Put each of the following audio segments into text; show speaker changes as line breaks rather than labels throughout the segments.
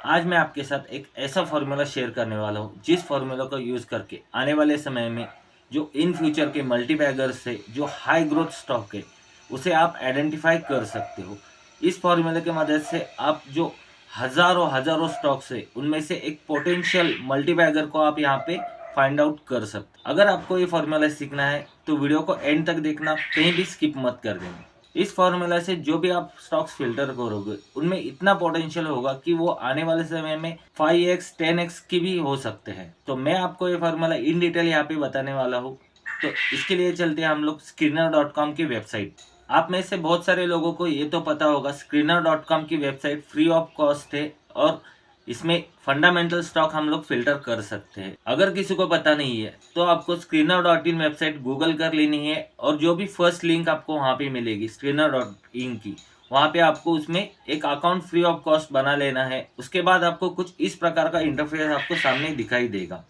आज मैं आपके साथ एक ऐसा फॉर्मूला शेयर करने वाला हूँ जिस फॉर्मूला को यूज़ करके आने वाले समय में जो इन फ्यूचर के मल्टीबैगर्स से जो हाई ग्रोथ स्टॉक है उसे आप आइडेंटिफाई कर सकते हो। इस फॉर्मूले की मदद से आप जो हज़ारों हज़ारों स्टॉक्स है उनमें से एक पोटेंशियल मल्टीबैगर को आप यहाँ पे फाइंड आउट कर सकते। अगर आपको ये फॉर्मूला सीखना है तो वीडियो को एंड तक देखना, कहीं भी स्किप मत कर देना। इस फॉर्मूला से जो भी आप स्टॉक्स फिल्टर करोगे उनमें इतना पोटेंशियल होगा कि वो आने वाले समय में 5x 10x की भी हो सकते हैं। तो मैं आपको ये फॉर्मूला इन डिटेल यहाँ पे बताने वाला हूँ। तो इसके लिए चलते हैं हम लोग स्क्रीनर.com की वेबसाइट। आप में से बहुत सारे लोगों को ये तो पता होगा, स्क्रीनर.com की वेबसाइट फ्री ऑफ कॉस्ट है और इसमें फंडामेंटल स्टॉक हम लोग फिल्टर कर सकते हैं। अगर किसी को पता नहीं है तो आपको screener.in वेबसाइट गूगल कर लेनी है और जो भी फर्स्ट लिंक आपको वहाँ पे मिलेगी screener.in की, वहाँ पे आपको उसमें एक अकाउंट फ्री ऑफ कॉस्ट बना लेना है। उसके बाद आपको कुछ इस प्रकार का इंटरफेस आपको सामने दिखाई देगा।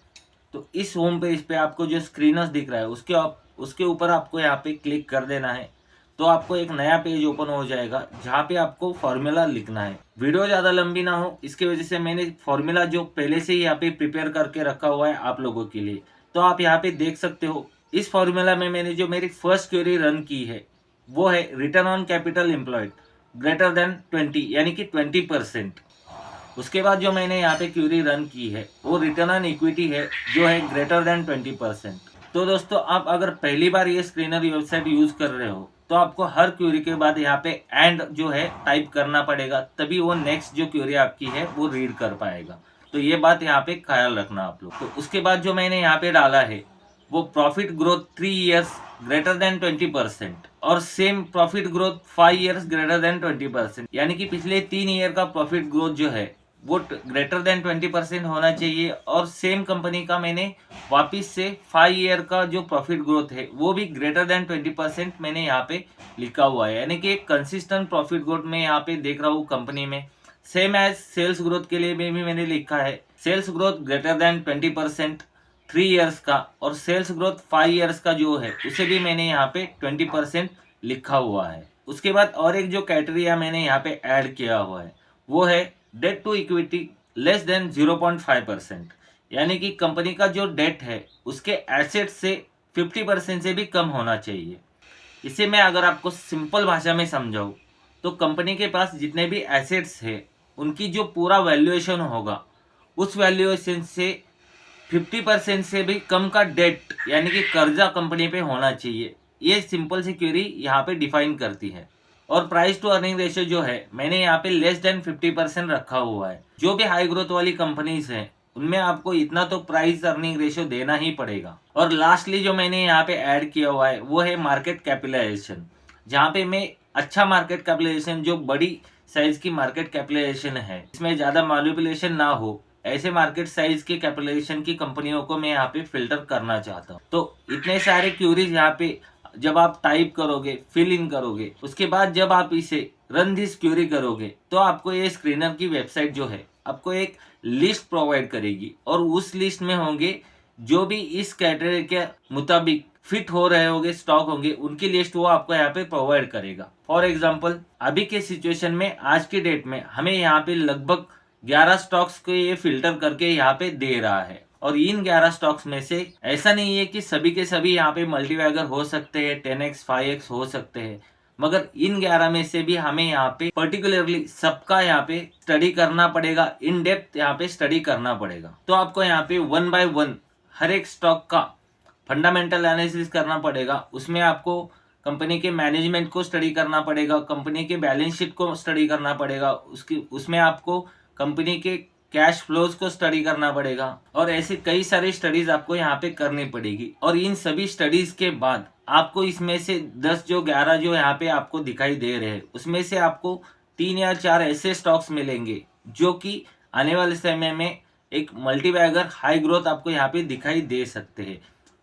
तो इस होम पेज पे आपको जो स्क्रीनर्स दिख रहा है उसके ऊपर आपको यहाँ पे क्लिक कर देना है। तो आपको एक नया पेज ओपन हो जाएगा जहाँ पे आपको फॉर्मूला लिखना है। वीडियो ज़्यादा लंबी ना हो इसकी वजह से मैंने फॉर्मूला जो पहले से ही यहाँ पे प्रिपेयर करके रखा हुआ है आप लोगों के लिए, तो आप यहाँ पे देख सकते हो। इस फॉर्मूला में मैंने जो मेरी फर्स्ट क्वेरी रन की है वो है return on capital employed greater than 20 यानी कि 20%। उसके बाद जो मैंने यहाँ पे क्यूरी रन की है वो रिटर्न ऑन इक्विटी है जो है ग्रेटर देन 20%। तो दोस्तों, आप अगर पहली बार ये स्क्रीनर वेबसाइट यूज कर रहे हो तो आपको हर क्यूरी के बाद यहाँ पे एंड जो है टाइप करना पड़ेगा, तभी वो नेक्स्ट जो क्यूरी आपकी है वो रीड कर पाएगा। तो ये बात यहाँ पे ख्याल रखना आप लोग। तो उसके बाद जो मैंने यहाँ पे डाला है वो profit growth 3 years greater than 20% और same profit growth 5 years greater than 20%, यानी कि पिछले 3 ईयर का प्रॉफिट ग्रोथ जो है वो ग्रेटर देन 20% होना चाहिए। और सेम कंपनी का मैंने वापिस से 5 ईयर का जो प्रॉफिट ग्रोथ है वो भी ग्रेटर देन 20% मैंने यहाँ पे लिखा हुआ है, यानी कि एक कंसिस्टेंट प्रॉफिट ग्रोथ मैं यहाँ पे देख रहा हूँ कंपनी में। सेम एज सेल्स ग्रोथ के लिए भी मैंने लिखा है sales growth greater than 20% 3 years का, और सेल्स ग्रोथ 5 ईयर्स का जो है उसे भी मैंने यहाँ पे 20% लिखा हुआ है। उसके बाद और एक जो क्राइटेरिया मैंने यहाँ पे ऐड किया हुआ है वो है debt to equity less than 0.5%, यानी कि कंपनी का जो डेट है उसके एसेट से 50% से भी कम होना चाहिए। इसे मैं अगर आपको सिंपल भाषा में समझाऊँ तो कंपनी के पास जितने भी एसेट्स है उनकी जो पूरा वैल्यूएशन होगा उस वैल्यूएशन से 50% से भी कम का डेट यानी कि कर्जा कंपनी पे होना चाहिए। ये सिंपल सी क्वेरी यहाँ पे डिफाइन करती है। और प्राइस टू अर्निंग रेशियो जो है मैंने यहाँ पे लेस देन 50% रखा हुआ है। जो भी हाई ग्रोथ वाली कंपनीज हैं उनमें आपको इतना तो प्राइस अर्निंग रेशियो देना ही पड़ेगा। और लास्टली जो मैंने यहाँ पे ऐड किया हुआ है वो है मार्केट कैपिटलाइजेशन, जहाँ पे मैं अच्छा मार्केट कैपिटलाइजेशन जो बड़ी साइज की मार्केट कैपिटलाइजेशन है इसमें ज़्यादा मैनिपुलेशन ना हो, ऐसे मार्केट साइज के कैपिटलाइजेशन की कंपनियों को मैं यहाँ पे फिल्टर करना चाहता हूँ। तो इतने सारे क्यूरीज यहाँ पे जब आप टाइप करोगे, फिल इन करोगे, उसके बाद जब आप इसे रन दिस क्यूरी करोगे तो आपको ये स्क्रीनर की वेबसाइट जो है आपको एक लिस्ट प्रोवाइड करेगी और उस लिस्ट में होंगे जो भी इस कैटेगरी के मुताबिक फिट हो रहे होंगे स्टॉक होंगे उनकी लिस्ट वो आपको यहाँ पे प्रोवाइड करेगा। फॉर एग्जाम्पल अभी के सिचुएशन में आज की डेट में हमें यहाँ पे लगभग 11 स्टॉक्स को ये फिल्टर करके यहाँ पे दे रहा है। और इन 11 स्टॉक्स में से ऐसा नहीं है कि सभी के सभी यहाँ पे मल्टीवैगर हो सकते हैं, 10x 5x हो सकते हैं, मगर इन 11 में से भी हमें यहाँ पे पर्टिकुलरली सबका यहाँ पे स्टडी करना पड़ेगा, इन डेप्थ यहाँ पे स्टडी करना पड़ेगा। तो आपको यहाँ पे 1 by 1 हर एक स्टॉक का फंडामेंटल एनालिसिस करना पड़ेगा। उसमें आपको कंपनी के मैनेजमेंट को स्टडी करना पड़ेगा, कंपनी के बैलेंस शीट को स्टडी करना पड़ेगा, उसमें आपको कंपनी के कैश फ्लोज को स्टडी करना पड़ेगा, और ऐसे कई सारी स्टडीज आपको यहाँ पे करनी पड़ेगी। और इन सभी स्टडीज के बाद आपको इसमें से 10 जो 11 जो यहाँ पे आपको दिखाई दे रहे हैं उसमें से आपको 3 या 4 ऐसे स्टॉक्स मिलेंगे जो कि आने वाले समय में एक मल्टीबैगर हाई ग्रोथ आपको यहाँ पे दिखाई दे सकते हैं।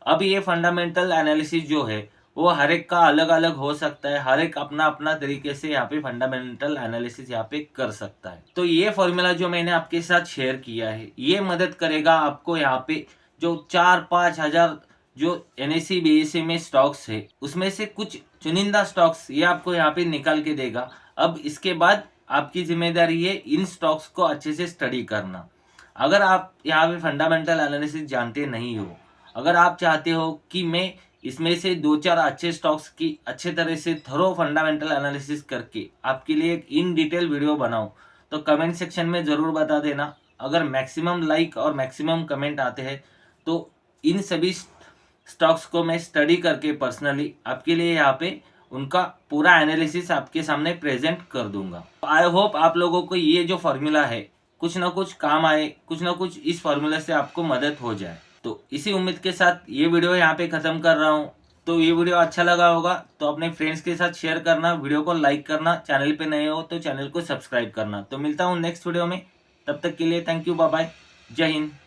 अब ये फंडामेंटल एनालिसिस जो है वो हर एक का अलग अलग हो सकता है, हर एक अपना अपना तरीके से यहाँ पे फंडामेंटल एनालिसिस यहाँ पे कर सकता है। तो ये फॉर्मूला जो मैंने आपके साथ शेयर किया है ये मदद करेगा आपको यहाँ पे जो 4-5 हजार जो NSE BSE में स्टॉक्स है उसमें से कुछ चुनिंदा स्टॉक्स ये आपको यहाँ पे निकाल के देगा। अब इसके बाद आपकी जिम्मेदारी है इन स्टॉक्स को अच्छे से स्टडी करना। अगर आप यहाँ पे फंडामेंटल एनालिसिस जानते नहीं हो, अगर आप चाहते हो कि मैं इसमें से 2-4 अच्छे स्टॉक्स की अच्छे तरह से थरो फंडामेंटल एनालिसिस करके आपके लिए एक इन डिटेल वीडियो बनाऊं, तो कमेंट सेक्शन में ज़रूर बता देना। अगर मैक्सिमम लाइक और मैक्सिमम कमेंट आते हैं तो इन सभी स्टॉक्स को मैं स्टडी करके पर्सनली आपके लिए यहाँ पे उनका पूरा एनालिसिस आपके सामने प्रेजेंट कर दूंगा। आई होप आप लोगों को ये जो फॉर्मूला है कुछ ना कुछ काम आए, कुछ ना कुछ इस फॉर्मूला से आपको मदद हो जाए। तो इसी उम्मीद के साथ ये वीडियो यहाँ पे ख़त्म कर रहा हूँ। तो ये वीडियो अच्छा लगा होगा तो अपने फ्रेंड्स के साथ शेयर करना, वीडियो को लाइक करना, चैनल पे नए हो तो चैनल को सब्सक्राइब करना। तो मिलता हूँ नेक्स्ट वीडियो में, तब तक के लिए थैंक यू, बाय बाय, जय हिंद।